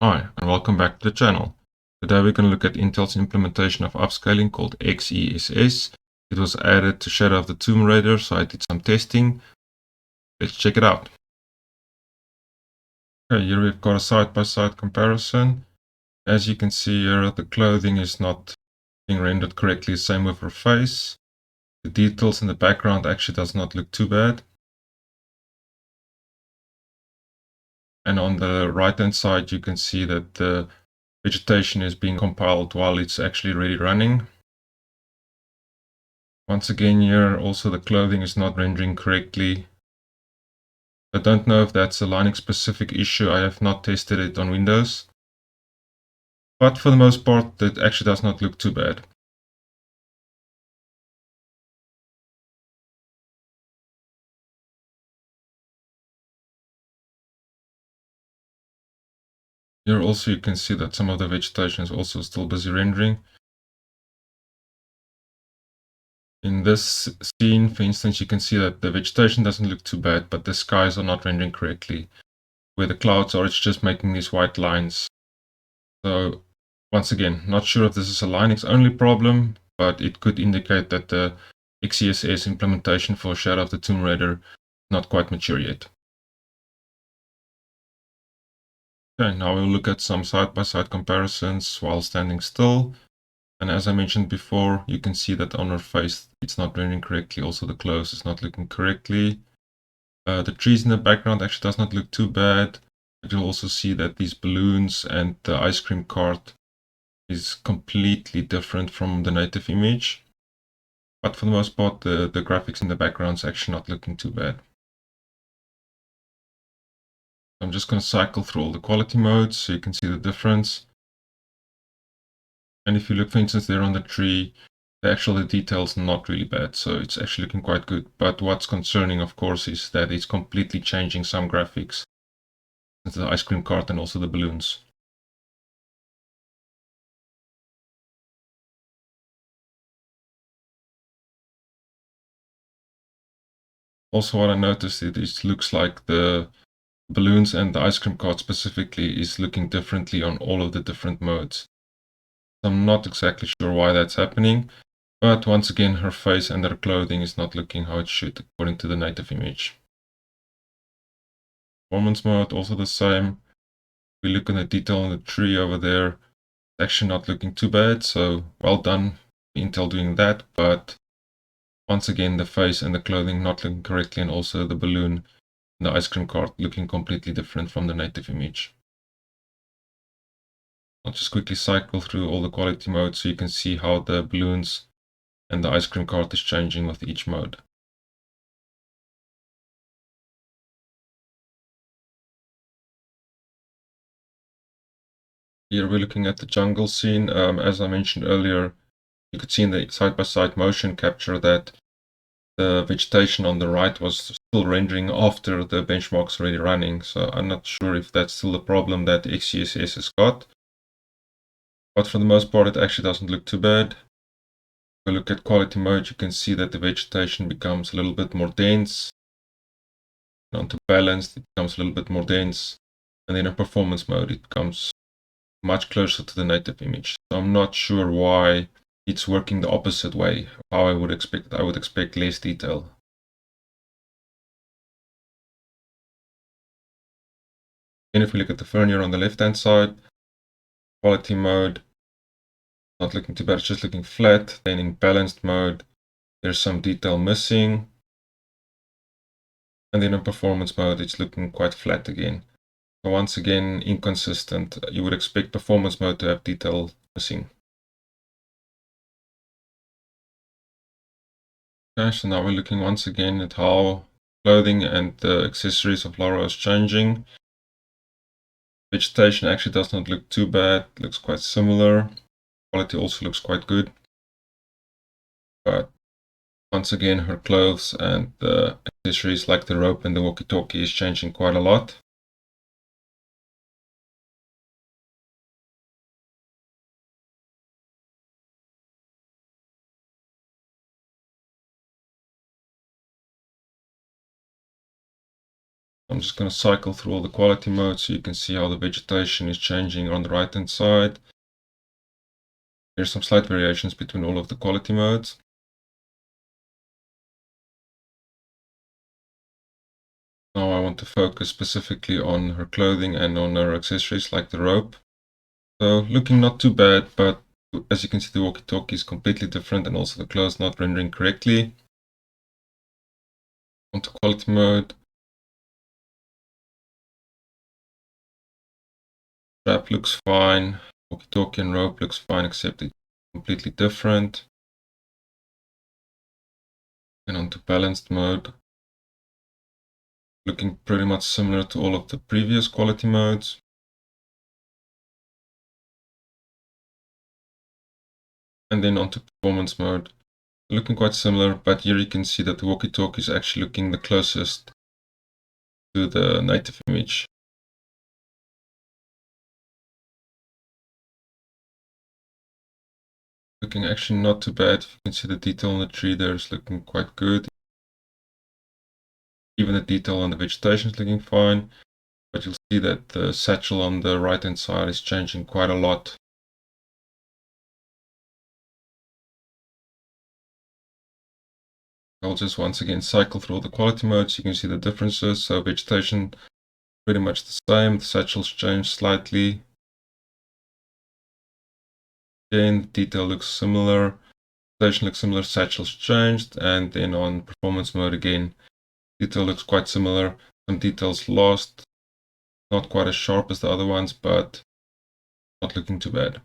Hi, and welcome back to the channel. Today we're going to look at Intel's implementation of upscaling called XeSS. It was added to Shadow of the Tomb Raider, so I did some testing. Let's check it out. Okay, here we've got a side-by-side comparison. As you can see here, the clothing is not being rendered correctly, same with her face. The details in the background actually does not look too bad. And on the right-hand side, you can see that the vegetation is being compiled while it's actually already running. Once again here, also the clothing is not rendering correctly. I don't know if that's a Linux specific issue. I have not tested it on Windows. But for the most part, it actually does not look too bad. Here also you can see that some of the vegetation is also still busy rendering. In this scene, for instance, you can see that the vegetation doesn't look too bad, but the skies are not rendering correctly. Where the clouds are, it's just making these white lines. So once again, not sure if this is a Linux only problem, but it could indicate that the XeSS implementation for Shadow of the Tomb Raider is not quite mature yet. Okay, now we'll look at some side-by-side comparisons while standing still. And as I mentioned before, you can see that on her face, it's not rendering correctly. Also, the clothes is not looking correctly. The trees in the background actually does not look too bad. You'll also see that these balloons and the ice cream cart is completely different from the native image. But for the most part, the graphics in the background is actually not looking too bad. I'm just going to cycle through all the quality modes so you can see the difference. And if you look, for instance, there on the tree, the details not really bad, so it's actually looking quite good. But what's concerning, of course, is that it's completely changing some graphics. The ice cream cart and also the balloons. Also, what I noticed is it looks like the balloons and the ice cream cart specifically is looking differently on all of the different modes. I'm not exactly sure why that's happening, but once again, her face and her clothing is not looking how it should according to the native image. Performance mode, also the same. We look at the detail on the tree over there. It's actually not looking too bad, so well done Intel doing that, but once again, the face and the clothing not looking correctly, and also the balloon and the ice cream cart looking completely different from the native image. I'll just quickly cycle through all the quality modes so you can see how the balloons and the ice cream cart is changing with each mode. Here we're looking at the jungle scene. As I mentioned earlier, you could see in the side-by-side motion capture that the vegetation on the right was still rendering after the benchmark's already running. So I'm not sure if that's still a problem that XeSS has got. But for the most part, it actually doesn't look too bad. If we look at quality mode, you can see that the vegetation becomes a little bit more dense. And onto balanced, it becomes a little bit more dense. And then in performance mode, it becomes much closer to the native image. So I'm not sure why it's working the opposite way. How I would expect. I would expect less detail. And if we look at the furniture on the left-hand side, quality mode, not looking too bad, it's just looking flat. Then in balanced mode, there's some detail missing. And then in performance mode, it's looking quite flat again. So once again, inconsistent. You would expect performance mode to have detail missing. Okay, so now we're looking once again at how clothing and the accessories of Lara is changing. Vegetation actually does not look too bad, it looks quite similar. Quality also looks quite good. But once again, her clothes and the accessories like the rope and the walkie-talkie is changing quite a lot. I'm just going to cycle through all the quality modes so you can see how the vegetation is changing on the right hand side. There's some slight variations between all of the quality modes. Now I want to focus specifically on her clothing and on her accessories like the rope. So looking not too bad, but as you can see the walkie-talkie is completely different and also the clothes not rendering correctly. Onto quality mode. Strap looks fine. Walkie-talkie and rope looks fine, except it's completely different. And onto balanced mode. Looking pretty much similar to all of the previous quality modes. And then onto performance mode. Looking quite similar, but here you can see that the walkie-talkie is actually looking the closest to the native image. Looking actually not too bad. You can see the detail on the tree there is looking quite good. Even the detail on the vegetation is looking fine. But you'll see that the satchel on the right hand side is changing quite a lot. I'll just once again cycle through all the quality modes. You can see the differences. So vegetation pretty much the same. The satchel's changed slightly. Again, the detail looks similar. Vegetation looks similar. Satchel's changed. And then on performance mode again, detail looks quite similar. Some details lost. Not quite as sharp as the other ones, but not looking too bad.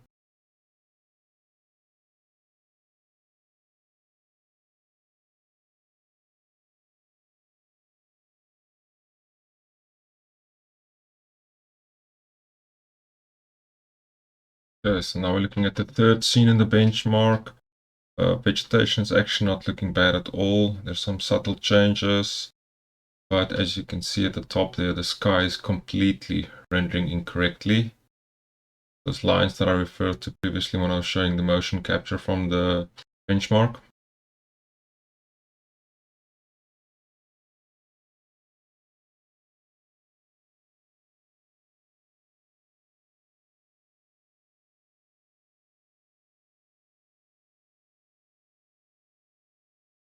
Okay, so now we're looking at the third scene in the benchmark. Vegetation is actually not looking bad at all. There's some subtle changes, but as you can see at the top there, the sky is completely rendering incorrectly. Those lines that I referred to previously when I was showing the motion capture from the benchmark.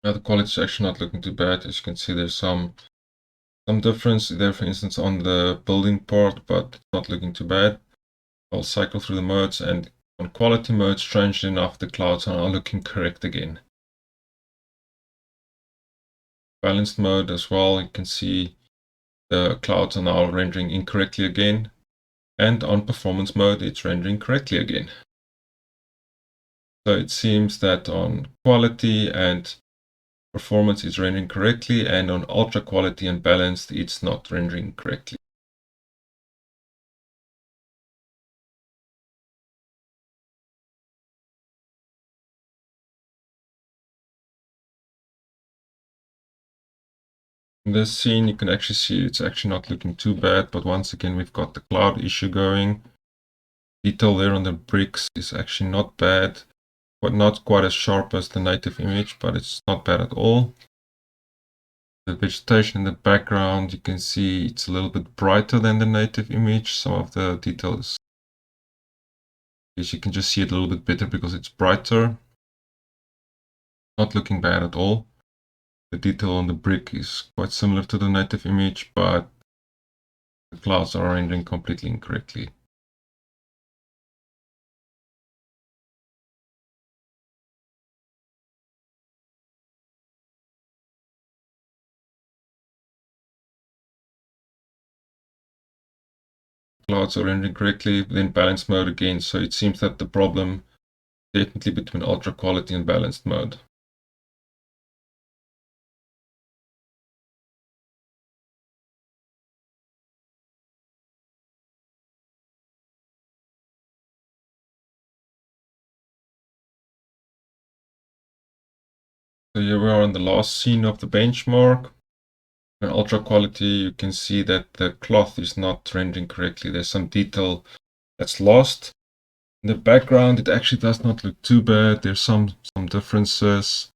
Now the quality is actually not looking too bad. As you can see, there's some difference there, for instance, on the building part, but it's not looking too bad. I'll cycle through the modes, and on quality mode, strangely enough, the clouds are now looking correct again. Balanced mode as well, you can see the clouds are now rendering incorrectly again. And on performance mode, it's rendering correctly again. So it seems that on quality and performance it's rendering correctly, and on ultra quality and balanced it's not rendering correctly. In this scene you can actually see it's actually not looking too bad, but once again we've got the cloud issue going. Detail there on the bricks is actually not bad, but not quite as sharp as the native image, but it's not bad at all. The vegetation in the background, you can see it's a little bit brighter than the native image. Some of the details, you can just see it a little bit better because it's brighter. Not looking bad at all. The detail on the brick is quite similar to the native image, but the clouds are rendering completely incorrectly. Clouds are rendering correctly, then balanced mode again, so it seems that the problem is definitely between ultra quality and balanced mode. So here we are on the last scene of the benchmark. In ultra quality, you can see that the cloth is not rendering correctly. There's some detail that's lost. In the background, it actually does not look too bad. There's some differences,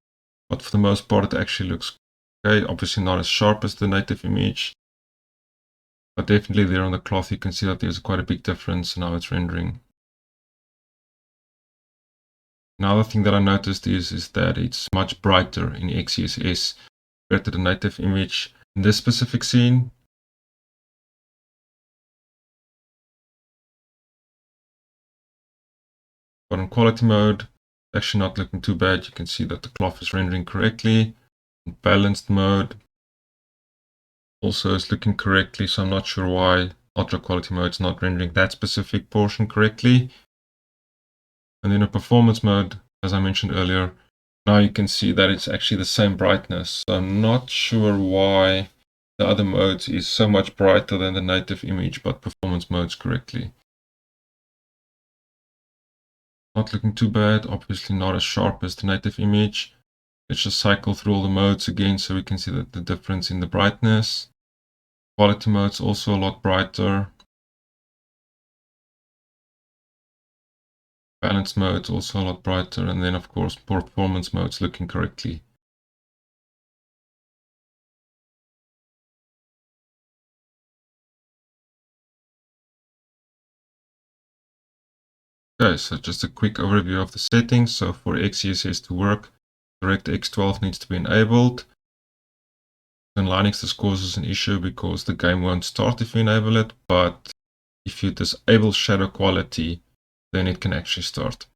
but for the most part, it actually looks okay. Obviously not as sharp as the native image. But definitely there on the cloth, you can see that there's quite a big difference in how it's rendering. Another thing that I noticed is that it's much brighter in XeSS compared to the native image in this specific scene. But in quality mode, actually not looking too bad. You can see that the cloth is rendering correctly. In balanced mode, also is looking correctly, so I'm not sure why ultra quality mode is not rendering that specific portion correctly. And then in performance mode, as I mentioned earlier, now you can see that it's actually the same brightness. So I'm not sure why the other modes is so much brighter than the native image, but performance modes correctly. Not looking too bad, obviously not as sharp as the native image. Let's just cycle through all the modes again so we can see that the difference in the brightness. Quality mode's also a lot brighter. Balance mode's also a lot brighter, and then of course performance mode's looking correctly. Okay, so just a quick overview of the settings. So for XeSS to work, DirectX 12 needs to be enabled. In Linux, this causes an issue because the game won't start if you enable it, but if you disable shadow quality, then it can actually start.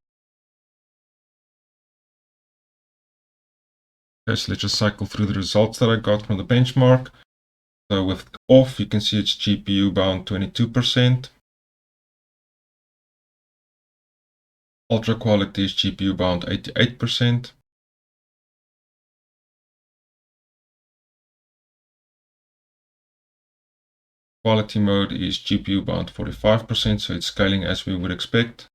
Okay, so let's just cycle through the results that I got from the benchmark. So with off, you can see it's GPU bound 22%. Ultra quality is GPU bound 88%. Quality mode is GPU bound 45%, so it's scaling as we would expect.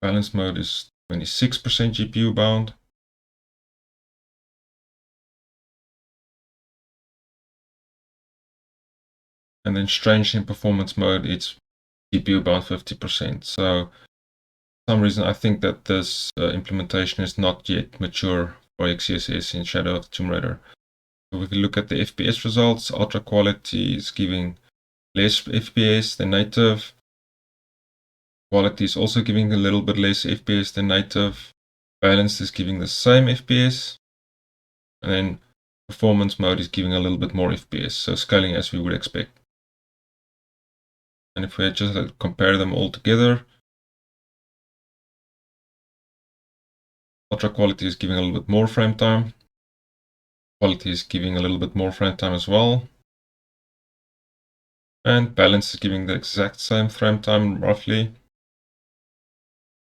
Balance mode is 26% GPU bound. And then strangely in performance mode, it's GPU bound 50%. So for some reason, I think that this implementation is not yet mature for XeSS in Shadow of the Tomb Raider. So if we look at the FPS results, ultra quality is giving less FPS than native. Quality is also giving a little bit less FPS than native. Balance is giving the same FPS. And then performance mode is giving a little bit more FPS. So scaling as we would expect. And if we just compare them all together, ultra quality is giving a little bit more frame time. Quality is giving a little bit more frame time as well. And balance is giving the exact same frame time roughly.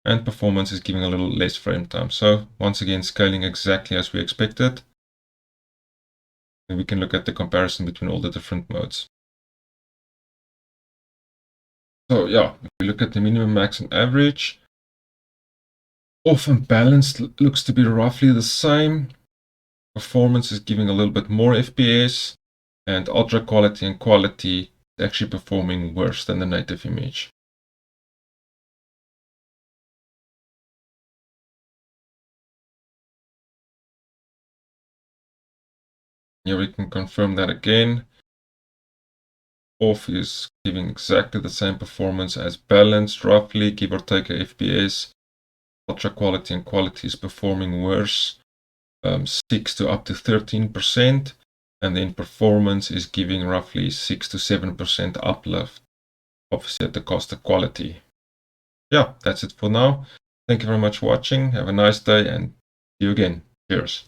And performance is giving a little less frame time. So once again, scaling exactly as we expected. And we can look at the comparison between all the different modes. So yeah, if we look at the minimum, max, and average, off and balanced looks to be roughly the same. Performance is giving a little bit more FPS, and ultra quality and quality is actually performing worse than the native image. Here we can confirm that again. Off is giving exactly the same performance as balanced, roughly, give or take a FPS. Ultra quality and quality is performing worse, 6 to up to 13%. And then performance is giving roughly 6 to 7% uplift, obviously at the cost of quality. Yeah, that's it for now. Thank you very much for watching. Have a nice day and see you again. Cheers.